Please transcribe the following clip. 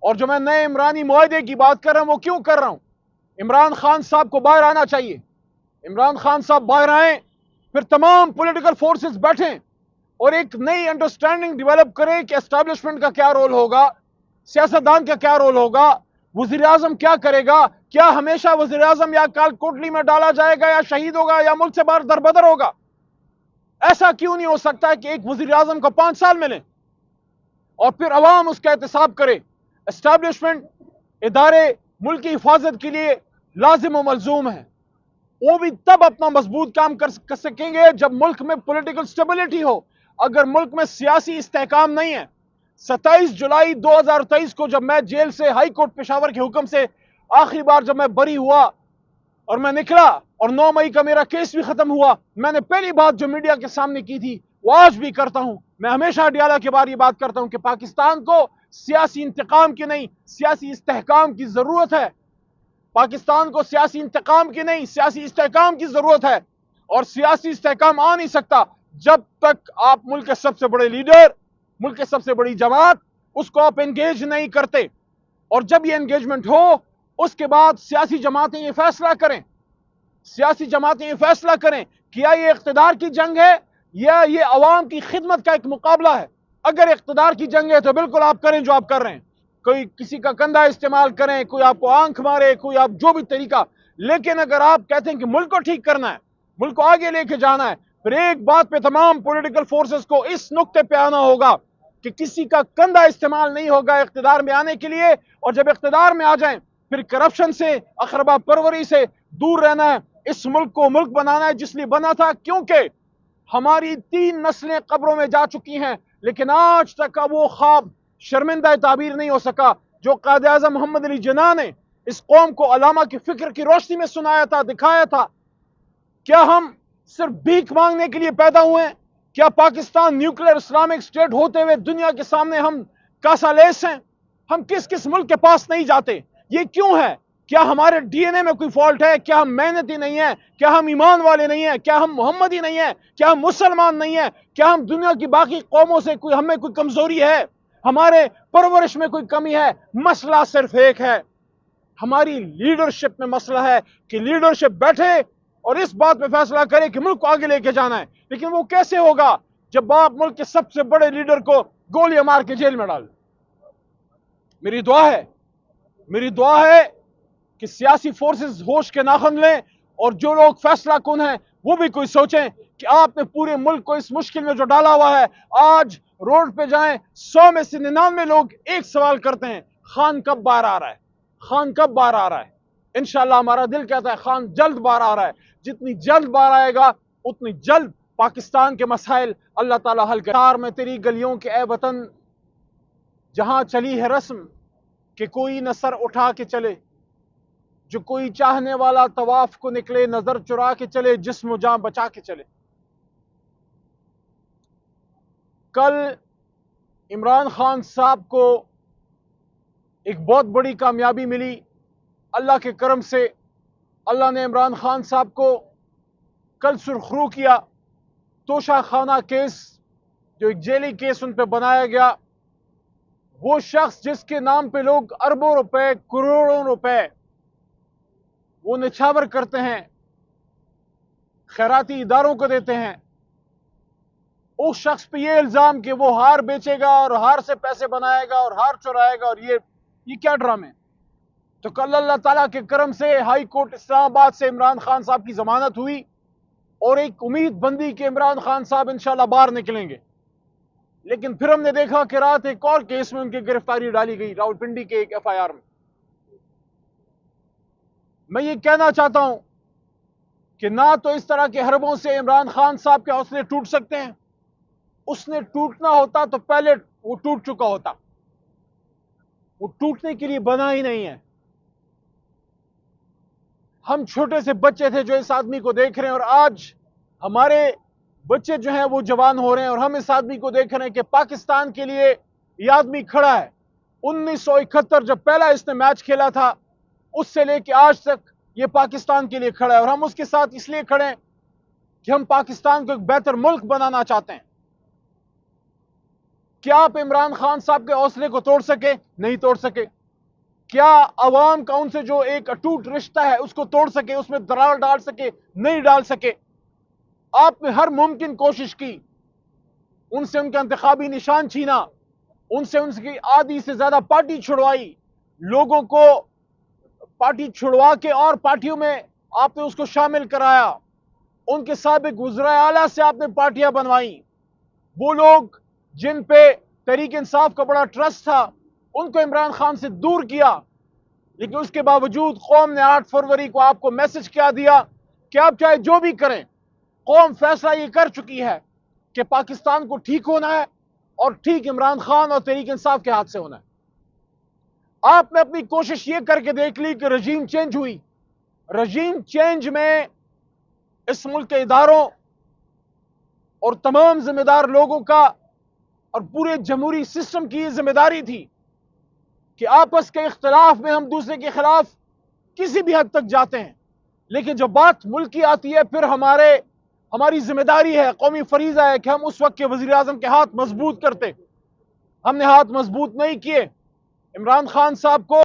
اور جو میں نئے عمرانی معاہدے کی بات کر رہا ہوں وہ کیوں کر رہا ہوں؟ عمران خان صاحب کو باہر آنا چاہیے. عمران خان صاحب باہر آئیں, پھر تمام پولیٹیکل فورسز بیٹھیں اور ایک نئی انڈرسٹینڈنگ ڈیولپ کریں کہ اسٹیبلشمنٹ کا کیا رول ہوگا, سیاستدان کا کیا رول ہوگا, وزیر اعظم کیا کرے گا. کیا ہمیشہ وزیر اعظم یا کال کوٹلی میں ڈالا جائے گا یا شہید ہوگا یا ملک سے باہر دربدر ہوگا؟ ایسا کیوں نہیں ہو سکتا کہ ایک وزیر اعظم کو 5 سال ملیں اور پھر عوام اس کا احتساب کرے؟ اسٹیبلشمنٹ ادارے ملک کی حفاظت کے لیے لازم و ملزوم ہیں. وہ بھی تب اپنا مضبوط کام کر سکیں گے جب ملک میں پولیٹیکل سٹیبلٹی ہو. اگر ملک میں سیاسی استحکام نہیں ہے. 27 جولائی 2023 کو جب میں جیل سے ہائی کورٹ پشاور کے حکم سے آخری بار جب میں بری ہوا اور میں نکلا اور 9 مئی کا میرا کیس بھی ختم ہوا, میں نے پہلی بات جو میڈیا کے سامنے کی تھی وہ آج بھی کرتا ہوں. میں ہمیشہ اڈیالہ کے بارے یہ بات کرتا ہوں کہ پاکستان کو سیاسی انتقام کی نہیں سیاسی استحکام کی ضرورت ہے. پاکستان کو سیاسی انتقام کی نہیں سیاسی استحکام کی ضرورت ہے. اور سیاسی استحکام آ نہیں سکتا جب تک آپ ملک کے سب سے بڑے لیڈر, ملک کے سب سے بڑی جماعت, اس کو آپ انگیج نہیں کرتے. اور جب یہ انگیجمنٹ ہو اس کے بعد سیاسی جماعتیں یہ فیصلہ کریں, سیاسی جماعتیں یہ فیصلہ کریں کیا یہ اقتدار کی جنگ ہے یا یہ عوام کی خدمت کا ایک مقابلہ ہے. اگر اقتدار کی جنگ ہے تو بالکل آپ کریں جو آپ کر رہے ہیں, کوئی کسی کا کندھا استعمال کریں, کوئی آپ کو آنکھ مارے, کوئی آپ جو بھی طریقہ. لیکن اگر آپ کہتے ہیں کہ ملک کو ٹھیک کرنا ہے, ملک کو آگے لے کے جانا ہے, پھر ایک بات پہ تمام پولیٹیکل فورسز کو اس نقطے پہ آنا ہوگا کہ کسی کا کندھا استعمال نہیں ہوگا اقتدار میں آنے کے لیے. اور جب اقتدار میں آ جائیں پھر کرپشن سے, اقربا پروری سے دور رہنا ہے. اس ملک کو ملک بنانا ہے جس لیے بنا تھا, کیونکہ ہماری 3 نسلیں قبروں میں جا چکی ہیں لیکن آج تک کا وہ خواب شرمندہ تعبیر نہیں ہو سکا جو قائد اعظم محمد علی جناح نے اس قوم کو علامہ کی فکر کی روشنی میں سنایا تھا, دکھایا تھا. کیا ہم صرف بھیک مانگنے کے لیے پیدا ہوئے ہیں؟ کیا پاکستان نیوکلیر اسلامک اسٹیٹ ہوتے ہوئے دنیا کے سامنے ہم کاسا لیس ہیں؟ ہم کس کس ملک کے پاس نہیں جاتے؟ یہ کیوں ہے؟ کیا ہمارے ڈی این اے میں کوئی فالٹ ہے؟ کیا ہم محنتی نہیں ہیں؟ کیا ہم ایمان والے نہیں ہیں؟ کیا ہم محمدی نہیں ہیں؟ کیا ہم مسلمان نہیں ہیں؟ کیا ہم دنیا کی باقی قوموں سے ہمیں کوئی کمزوری ہے؟ ہمارے پرورش میں کوئی کمی ہے؟ مسئلہ صرف ایک ہے, ہماری لیڈرشپ میں مسئلہ ہے کہ لیڈرشپ بیٹھے اور اس بات پہ فیصلہ کرے کہ ملک کو آگے لے کے جانا ہے. لیکن وہ کیسے ہوگا جب آپ ملک کے سب سے بڑے لیڈر کو گولیاں مار کے جیل میں ڈال. میری دعا ہے کہ سیاسی فورسز ہوش کے ناخن لیں اور جو لوگ فیصلہ کن ہیں وہ بھی کوئی سوچیں کہ آپ نے پورے ملک کو اس مشکل میں جو ڈالا ہوا ہے. آج روڈ پہ جائیں 100 میں سے 99 لوگ ایک سوال کرتے ہیں, خان کب باہر آ رہا ہے؟ خان کب باہر آ رہا ہے؟ انشاءاللہ ہمارا دل کہتا ہے خان جلد باہر آ رہا ہے. جتنی جلد باہر آئے گا اتنی جلد پاکستان کے مسائل اللہ تعالیٰ حل کرے. میں تیری گلیوں کے اے وطن جہاں چلی ہے رسم کہ کوئی نہ سر اٹھا کے چلے, جو کوئی چاہنے والا طواف کو نکلے نظر چرا کے چلے, جسم و جان بچا کے چلے. کل عمران خان صاحب کو ایک بہت بڑی کامیابی ملی اللہ کے کرم سے. اللہ نے عمران خان صاحب کو کل سرخرو کیا. توشہ خانہ کیس جو ایک جیلی کیس ان پہ بنایا گیا, وہ شخص جس کے نام پہ لوگ اربوں روپے کروڑوں روپے وہ نچھاور کرتے ہیں, خیراتی اداروں کو دیتے ہیں, اس شخص پہ یہ الزام کہ وہ ہار بیچے گا اور ہار سے پیسے بنائے گا اور ہار چرائے گا, اور یہ کیا ڈرامے. تو کل اللہ تعالیٰ کے کرم سے ہائی کورٹ اسلام آباد سے عمران خان صاحب کی ضمانت ہوئی اور ایک امید بندی کہ عمران خان صاحب انشاءاللہ باہر نکلیں گے. لیکن پھر ہم نے دیکھا کہ رات ایک اور کیس میں ان کی گرفتاری ڈالی گئی, راولپنڈی کے ایک ایف آئی آر میں. میں یہ کہنا چاہتا ہوں کہ نہ تو اس طرح کے حربوں سے عمران خان صاحب کے حوصلے ٹوٹ سکتے ہیں. اس نے ٹوٹنا ہوتا تو پہلے وہ ٹوٹ چکا ہوتا, وہ ٹوٹنے کے لیے بنا ہی نہیں ہے. ہم چھوٹے سے بچے تھے جو اس آدمی کو دیکھ رہے ہیں, اور آج ہمارے بچے جو ہیں وہ جوان ہو رہے ہیں اور ہم اس آدمی کو دیکھ رہے ہیں کہ پاکستان کے لیے یہ آدمی کھڑا ہے. 1971 جب پہلا اس نے میچ کھیلا تھا اس سے لے کے آج تک یہ پاکستان کے لیے کھڑا ہے, اور ہم اس کے ساتھ اس لیے کھڑے ہیں کہ ہم پاکستان کو ایک بہتر ملک بنانا چاہتے ہیں. کیا آپ عمران خان صاحب کے حوصلے کو توڑ سکے؟ نہیں توڑ سکے۔ کیا عوام کا ان سے جو ایک اٹوٹ رشتہ ہے اس کو توڑ سکے، اس میں دراڑ ڈال سکے؟ نہیں ڈال سکے۔ آپ نے ہر ممکن کوشش کی، ان سے ان کا انتخابی نشان چھینا، ان کی آدھی سے زیادہ پارٹی چھڑوائی، لوگوں کو پارٹی چھڑوا کے اور پارٹیوں میں آپ نے اس کو شامل کرایا، ان کے سابق وزراء اعلیٰ سے آپ نے پارٹیاں بنوائیں۔ وہ لوگ جن پہ تحریک انصاف کا بڑا ٹرسٹ تھا ان کو عمران خان سے دور کیا، لیکن اس کے باوجود قوم نے 8 فروری کو آپ کو میسج کیا دیا کہ آپ چاہے جو بھی کریں، قوم فیصلہ یہ کر چکی ہے کہ پاکستان کو ٹھیک ہونا ہے اور ٹھیک عمران خان اور تحریک انصاف کے ہاتھ سے ہونا ہے۔ آپ نے اپنی کوشش یہ کر کے دیکھ لی کہ رجیم چینج ہوئی۔ رجیم چینج میں اس ملک کے اداروں اور تمام ذمہ دار لوگوں کا اور پورے جمہوری سسٹم کی یہ ذمہ داری تھی کہ آپس کے اختلاف میں ہم دوسرے کے خلاف کسی بھی حد تک جاتے ہیں، لیکن جب بات ملک کی آتی ہے پھر ہماری ذمہ داری ہے، قومی فریضہ ہے کہ ہم اس وقت کے وزیر اعظم کے ہاتھ مضبوط کرتے۔ ہم نے ہاتھ مضبوط نہیں کیے۔ عمران خان صاحب کو